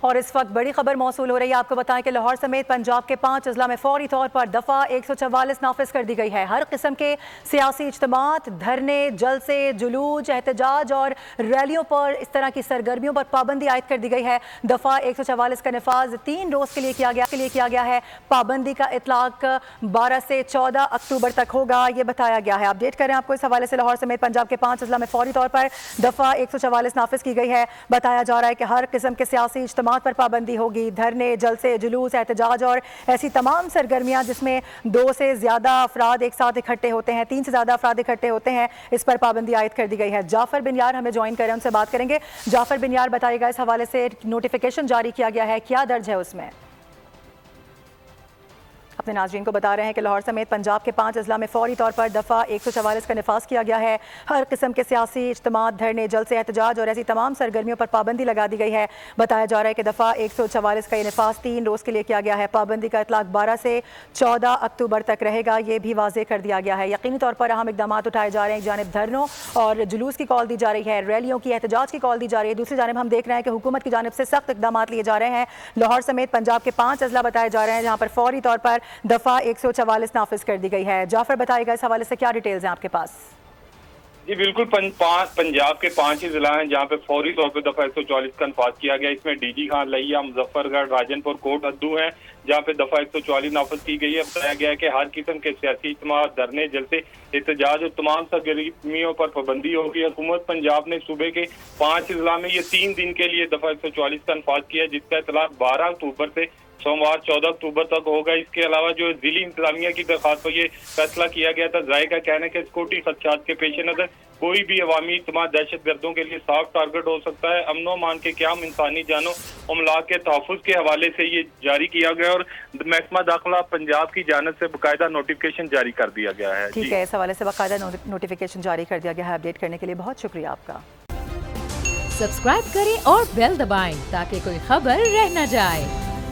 اور اس وقت بڑی خبر موصول ہو رہی ہے. آپ کو بتائیں کہ لاہور سمیت پنجاب کے 5 اضلاع میں فوری طور پر دفعہ 144 نافذ کر دی گئی ہے. ہر قسم کے سیاسی اجتماعات، دھرنے، جلسے، جلوس، احتجاج اور ریلیوں پر اس طرح کی سرگرمیوں پر پابندی عائد کر دی گئی ہے. دفعہ 144 کا نفاذ 3 روز کے لیے کیا گیا ہے. پابندی کا اطلاق 12 سے 14 اکتوبر تک ہوگا، یہ بتایا گیا ہے. اپڈیٹ کریں آپ کو اس حوالے سے. لاہور سمیت پنجاب کے 5 اضلاع میں فوری طور پر دفعہ 144 نافذ کی گئی ہے. بتایا جا رہا ہے کہ ہر قسم کے سیاسی اجتماعات پر پابندی ہوگی. دھرنے، جلسے، جلوس، احتجاج اور ایسی تمام سرگرمیاں جس میں 2 سے زیادہ افراد ایک ساتھ اکٹھے ہوتے ہیں، 3 سے زیادہ افراد اکٹھے ہوتے ہیں، اس پر پابندی عائد کر دی گئی ہے. جعفر بن یار ہمیں جوائن کریں، ان سے بات کریں گے. جعفر بن یار بتائیے گا، اس حوالے سے نوٹیفیکیشن جاری کیا گیا ہے، کیا درج ہے اس میں؟ اپنے ناظرین کو بتا رہے ہیں کہ لاہور سمیت پنجاب کے 5 اضلاع میں فوری طور پر دفعہ 144 کا نفاذ کیا گیا ہے. ہر قسم کے سیاسی اجتماعات، دھرنے، جلسے، احتجاج اور ایسی تمام سرگرمیوں پر پابندی لگا دی گئی ہے. بتایا جا رہا ہے کہ دفعہ 144 کا یہ نفاذ 3 روز کے لیے کیا گیا ہے. پابندی کا اطلاق 12 سے 14 اکتوبر تک رہے گا، یہ بھی واضح کر دیا گیا ہے. یقینی طور پر اہم اقدامات اٹھائے جا رہے ہیں. ایک جانب دھرنوں اور جلوس کی کال دی جا رہی ہے، ریلیوں کی، احتجاج کی کال دی جا رہی ہے. دوسری جانب ہم دیکھ رہے ہیں کہ حکومت کی جانب سے سخت اقدامات لیے جا رہے ہیں. لاہور سمیت پنجاب کے 5 اضلاع بتائے جا رہے ہیں جہاں پر فوری طور پر دفعہ 144 نافذ کر دی گئی ہے. جعفر بتائے گا اس حوالے سے کیا ڈیٹیلز ہیں آپ کے پاس؟ جی بالکل، پنجاب کے 5 اضلاع ہیں جہاں پہ فوری طور پہ دفعہ 144 کا نفاذ کیا گیا. اس میں ڈی جی خان، لہیا، مظفر گڑھ، راجن پور، کوٹ ادو ہیں جہاں پہ دفعہ 144 نافذ کی گئی ہے. بتایا گیا ہے کہ ہر قسم کے سیاسی اجتماعات، دھرنے، جلسے، احتجاج اور تمام سرگرمیوں پر پابندی ہوگی. حکومت پنجاب نے صوبے کے 5 اضلاع میں یہ 3 دن کے لیے دفعہ 144 کا نفاذ کیا، جس کا اطلاق 12 اکتوبر سے سوموار 14 اکتوبر تک ہوگا. اس کے علاوہ جو ضلعی انتظامیہ کی درخواست پر یہ فیصلہ کیا گیا تھا. ذرائع کا کہنا ہے کہ سیکورٹی خدشات کے پیش نظر کوئی بھی عوامی اجتماع دہشت گردوں کے لیے صاف ٹارگٹ ہو سکتا ہے. امن و امان کے قیام، انسانی جانوں املاک کے تحفظ کے حوالے سے یہ جاری کیا گیا اور محکمہ داخلہ پنجاب کی جانب سے باقاعدہ نوٹیفیکیشن جاری کر دیا گیا ہے. ٹھیک ہے، اس حوالے سے باقاعدہ نوٹیفیکیشن جاری کر دیا گیا ہے. اپڈیٹ کرنے کے لیے بہت شکریہ آپ کا. سبسکرائب کریں اور بیل دبائیں تاکہ کوئی خبر رہ نہ جائے.